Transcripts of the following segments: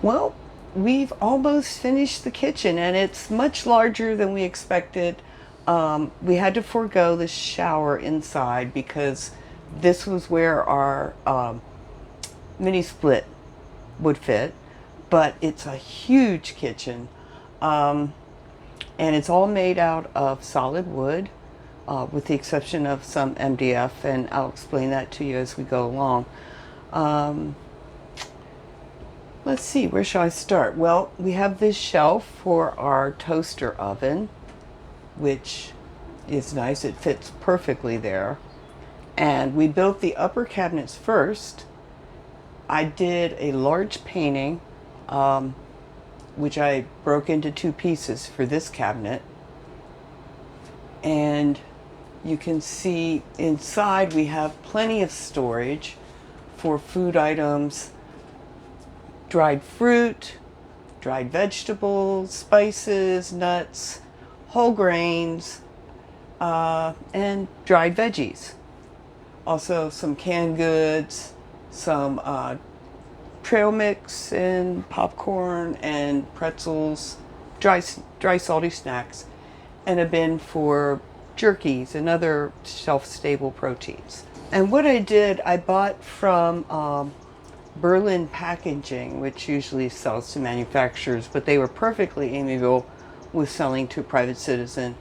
Well, we've almost finished the kitchen and it's much larger than we expected. We had to forego the shower inside because this was where our mini split would fit, but it's a huge kitchen. And it's all made out of solid wood, with the exception of some MDF, and I'll explain that to you as we go along. Um, let's see, where shall I start? Well, we have this shelf for our toaster oven, which is nice. It fits perfectly there. And we built the upper cabinets first. I did a large painting, which I broke into two pieces for this cabinet. And you can see inside we have plenty of storage for food items, dried fruit, dried vegetables, spices, nuts, whole grains, and dried veggies. Also some canned goods, some trail mix and popcorn and pretzels, dry salty snacks, and a bin for jerkies and other shelf-stable proteins. And what I did, I bought from Berlin Packaging, which usually sells to manufacturers, but they were perfectly amiable with selling to a private citizen,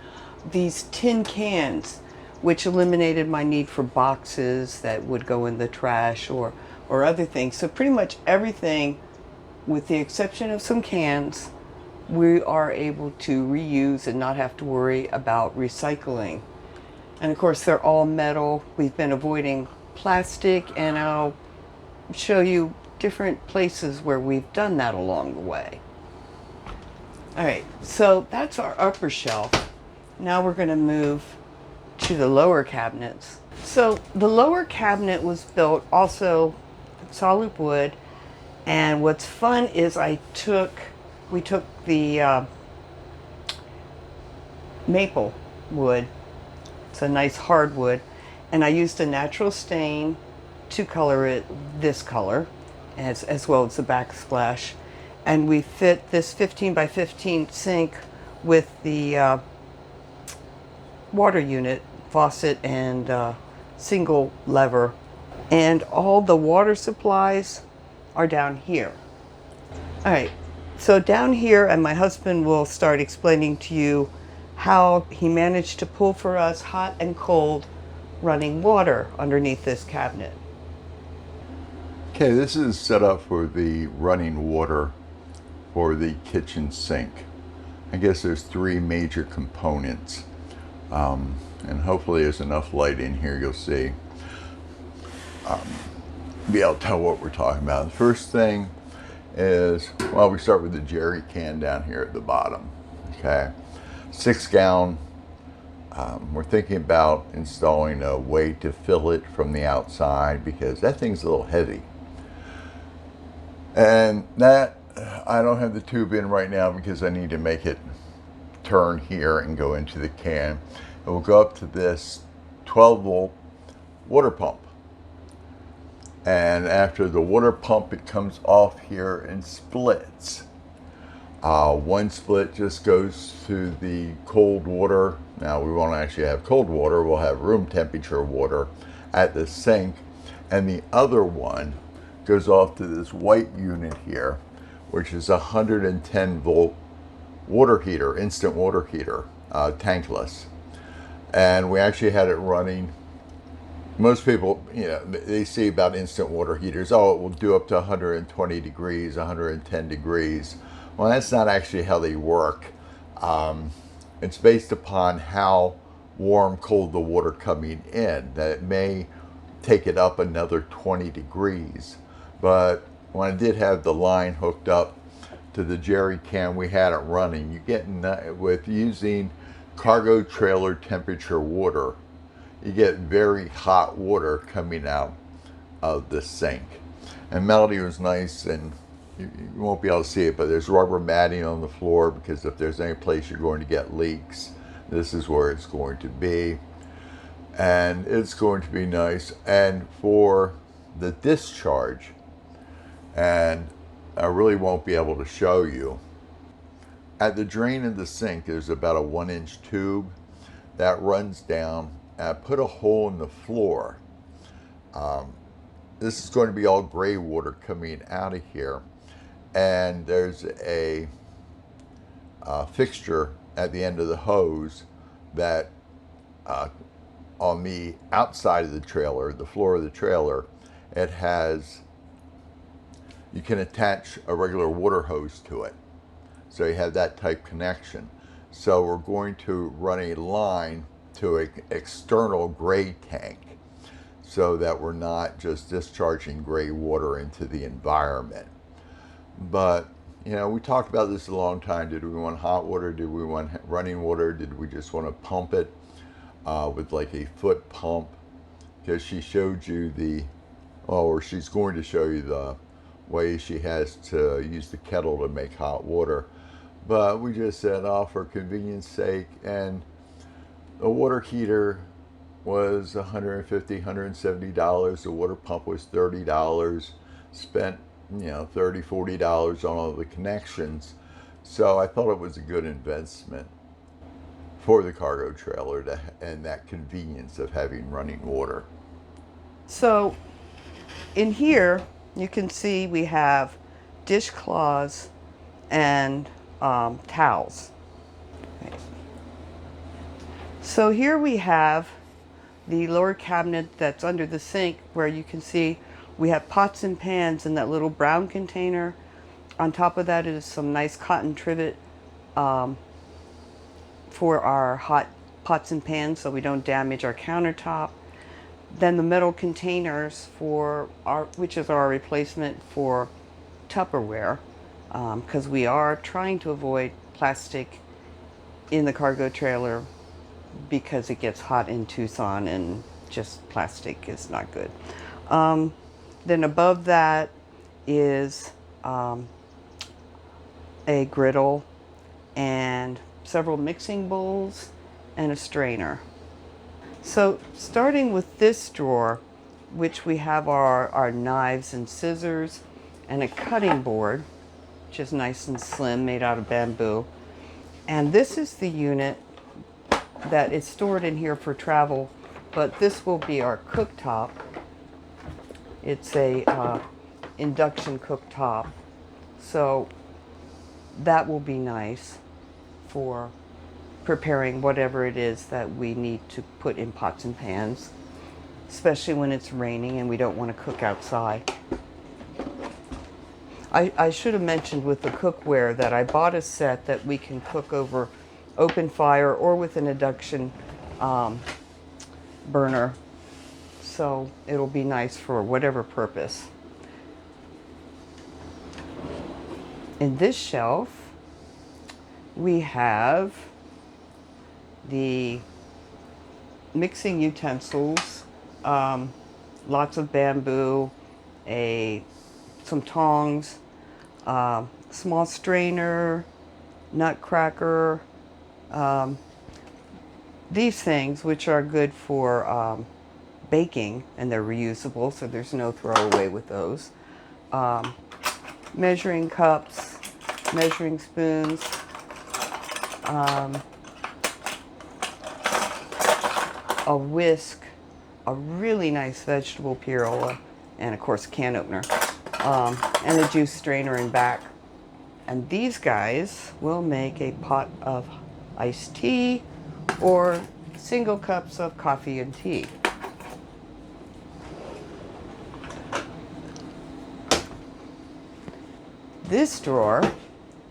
these tin cans, which eliminated my need for boxes that would go in the trash or other things. So pretty much everything, with the exception of some cans, we are able to reuse and not have to worry about recycling. And of course, they're all metal. We've been avoiding plastic, and I'll show you different places where we've done that along the way. All right, so that's our upper shelf. Now we're going to move to the lower cabinets. So the lower cabinet was built also solid wood, and what's fun is we took the maple wood. It's a nice hardwood, and I used a natural stain to color it this color, as well as the backsplash. And we fit this 15 by 15 sink with the water unit, faucet, and single lever. And all the water supplies are down here. All right, so down here, and my husband will start explaining to you how he managed to pull for us hot and cold running water underneath this cabinet. Okay, this is set up for the running water for the kitchen sink. I guess there's three major components, and hopefully there's enough light in here you'll see. Be able to tell what we're talking about. The first thing is, well, we start with the jerry can down here at the bottom. Okay, 6 gallon. We're thinking about installing a way to fill it from the outside because that thing's a little heavy. And that, I don't have the tube in right now because I need to make it turn here and go into the can. It will go up to this 12-volt water pump. And after the water pump, it comes off here and splits. One split just goes to the cold water. Now we won't actually have cold water, we'll have room temperature water at the sink. And the other one goes off to this white unit here, which is a 110-volt water heater, instant water heater, tankless. And we actually had it running. Most people, they see about instant water heaters. Oh, it will do up to 120 degrees, 110 degrees. Well, that's not actually how they work. It's based upon how warm, cold the water coming in, that it may take it up another 20 degrees. But when I did have the line hooked up to the jerry can, we had it running. You get, with using cargo trailer temperature water, you get very hot water coming out of the sink. And Melody was nice, and you won't be able to see it, but there's rubber matting on the floor because if there's any place you're going to get leaks, this is where it's going to be. And it's going to be nice. And for the discharge, and I really won't be able to show you. At the drain of the sink, there's about a 1-inch tube that runs down. I put a hole in the floor. This is going to be all gray water coming out of here. And there's a fixture at the end of the hose that on the outside of the trailer, the floor of the trailer, it has, you can attach a regular water hose to it. So you have that type connection. So we're going to run a line to an external gray tank so that we're not just discharging gray water into the environment. But, you know, we talked about this a long time. Did we want hot water? Did we want running water? Did we just want to pump it with like a foot pump? Because she showed you the, or she's going to show you the way she has to use the kettle to make hot water. But we just said, oh, for convenience sake, and the water heater was $150, $170. The water pump was $30. Spent, you know, $30, $40 on all the connections. So I thought it was a good investment for the cargo trailer and that convenience of having running water. So in here, you can see we have dishcloths and towels. So here we have the lower cabinet that's under the sink, where you can see we have pots and pans in that little brown container. On top of that is some nice cotton trivet for our hot pots and pans so we don't damage our countertop. Then the metal containers for our, which is our replacement for Tupperware, because we are trying to avoid plastic in the cargo trailer because it gets hot in Tucson and just plastic is not good. Then above that is a griddle and several mixing bowls and a strainer. So starting with this drawer, which we have our knives and scissors and a cutting board, which is nice and slim, made out of bamboo. And this is the unit that is stored in here for travel, but this will be our cooktop. It's a induction cooktop, so that will be nice for preparing whatever it is that we need to put in pots and pans, especially when it's raining and we don't want to cook outside. I should have mentioned with the cookware that I bought a set that we can cook over open fire or with an induction burner, so it'll be nice for whatever purpose. In this shelf we have the mixing utensils, lots of bamboo, some tongs, small strainer, nutcracker, these things, which are good for baking, and they're reusable, so there's no throwaway with those. Measuring cups, measuring spoons, a whisk, a really nice vegetable pierola, and of course a can opener, and a juice strainer in back. And these guys will make a pot of iced tea or single cups of coffee and tea. This drawer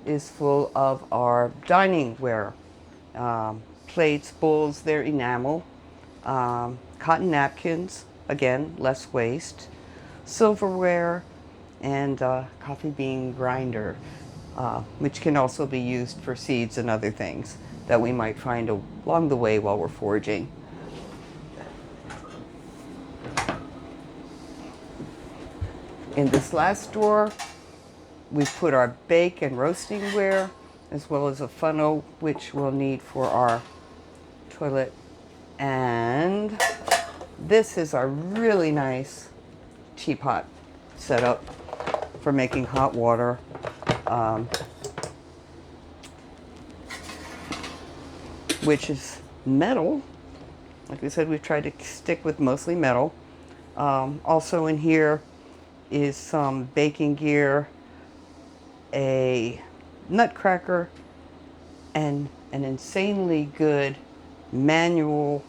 is full of our dining ware, plates, bowls, they're enamel, cotton napkins, again, less waste, silverware, and coffee bean grinder, which can also be used for seeds and other things that we might find along the way while we're foraging. In this last drawer, we've put our bake and roasting ware, as well as a funnel, which we'll need for our toilet. And this is our really nice teapot setup for making hot water. Which is metal. Like we said, we've tried to stick with mostly metal. Also in here is some baking gear, a nutcracker, and an insanely good manual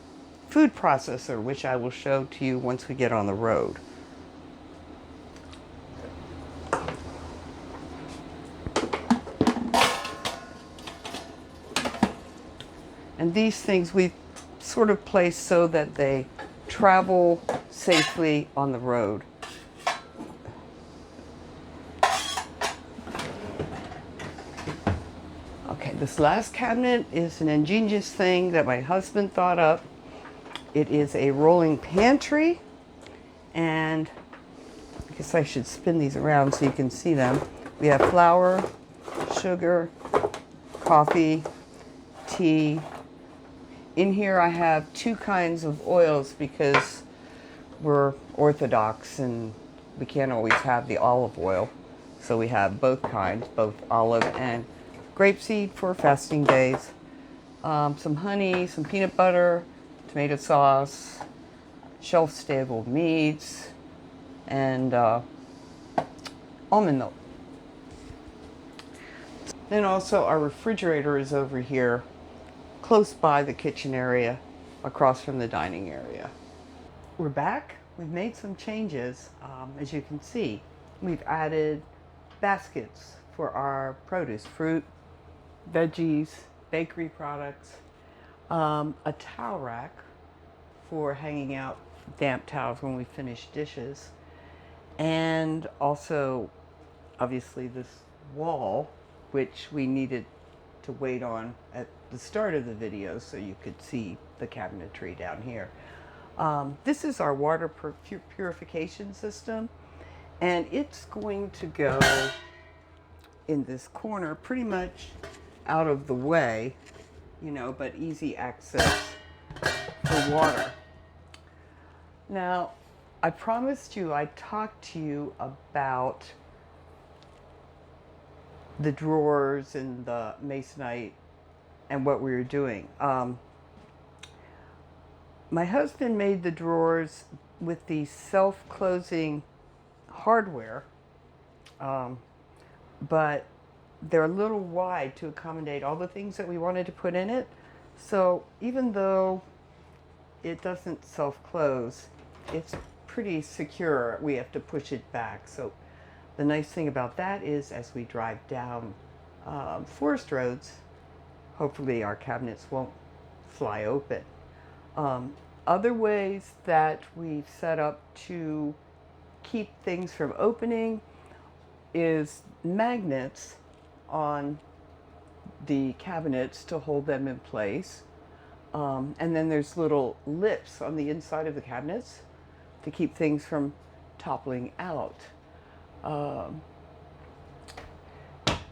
food processor, which I will show to you once we get on the road. And these things we've sort of placed so that they travel safely on the road. Okay, this last cabinet is an ingenious thing that my husband thought up. It is a rolling pantry, and I guess I should spin these around so you can see them. We have flour, sugar, coffee, tea. In here I have two kinds of oils because we're Orthodox and we can't always have the olive oil. So we have both kinds, both olive and grapeseed for fasting days. Some honey, some peanut butter, tomato sauce, shelf-stable meats, and almond milk. Then also our refrigerator is over here, close by the kitchen area, across from the dining area. We're back. We've made some changes. As you can see, we've added baskets for our produce, fruit, veggies, bakery products, a towel rack for hanging out damp towels when we finish dishes, and also obviously this wall, which we needed to wait on at the start of the video so you could see the cabinetry down here. This is our water purification system, and it's going to go in this corner pretty much out of the way, you know, but easy access for water. Now, I promised you I'd talk to you about the drawers and the masonite and what we were doing. My husband made the drawers with the self-closing hardware, but they're a little wide to accommodate all the things that we wanted to put in it. So even though it doesn't self-close, it's pretty secure. We have to push it back. So the nice thing about that is as we drive down forest roads, hopefully our cabinets won't fly open. Other ways that we've set up to keep things from opening is magnets on the cabinets to hold them in place. And then there's little lips on the inside of the cabinets to keep things from toppling out.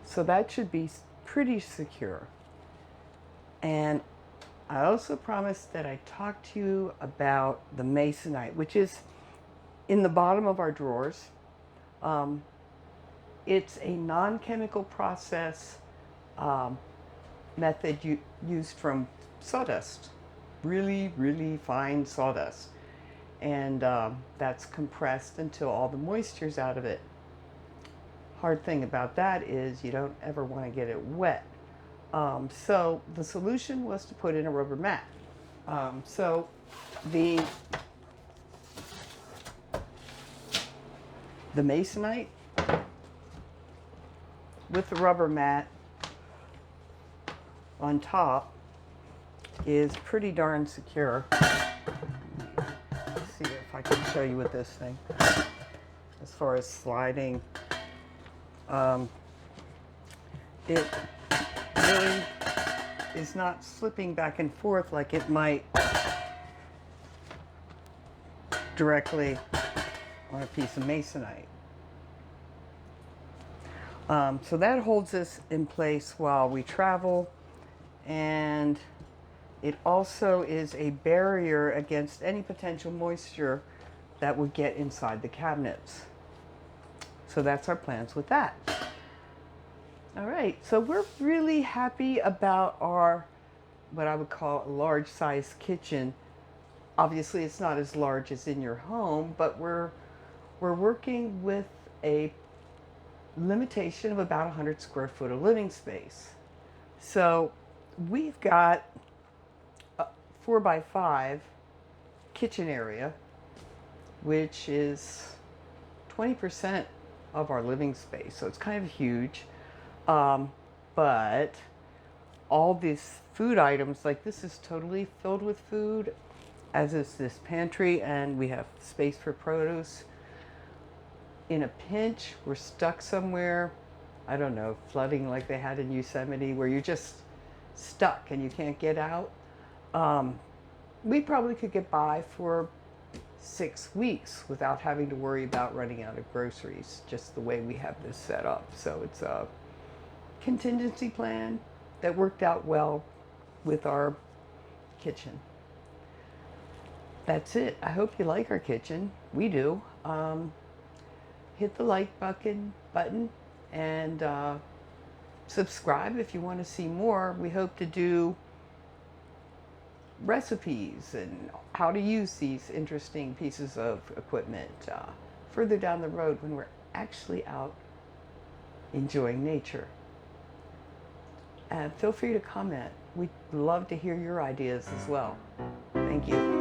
So that should be pretty secure. And I also promised that I'd talk to you about the masonite, which is in the bottom of our drawers. It's a non-chemical process method used from sawdust, really, really fine sawdust. And that's compressed until all the moisture's out of it. Hard thing about that is you don't ever want to get it wet. So the solution was to put in a rubber mat. So the masonite with the rubber mat on top is pretty darn secure. Let's see if I can show you with this thing. As far as sliding, it really is not slipping back and forth like it might directly on a piece of masonite. So that holds us in place while we travel, and it also is a barrier against any potential moisture that would get inside the cabinets. So that's our plans with that. All right, so we're really happy about our, what I would call a large size kitchen. Obviously it's not as large as in your home, but we're working with a limitation of about 100 square foot of living space. So we've got a 4x5 kitchen area, which is 20% of our living space. So it's kind of huge. But all these food items, like this is totally filled with food, as is this pantry, and we have space for produce. In a pinch, we're stuck somewhere, I don't know, flooding like they had in Yosemite, where you're just stuck and you can't get out. We probably could get by for 6 weeks without having to worry about running out of groceries, just the way we have this set up. So it's a contingency plan that worked out well with our kitchen. That's it. I hope you like our kitchen. We do. Hit the like button and subscribe if you want to see more. We hope to do recipes and how to use these interesting pieces of equipment further down the road when we're actually out enjoying nature. And feel free to comment. We'd love to hear your ideas as well. Thank you.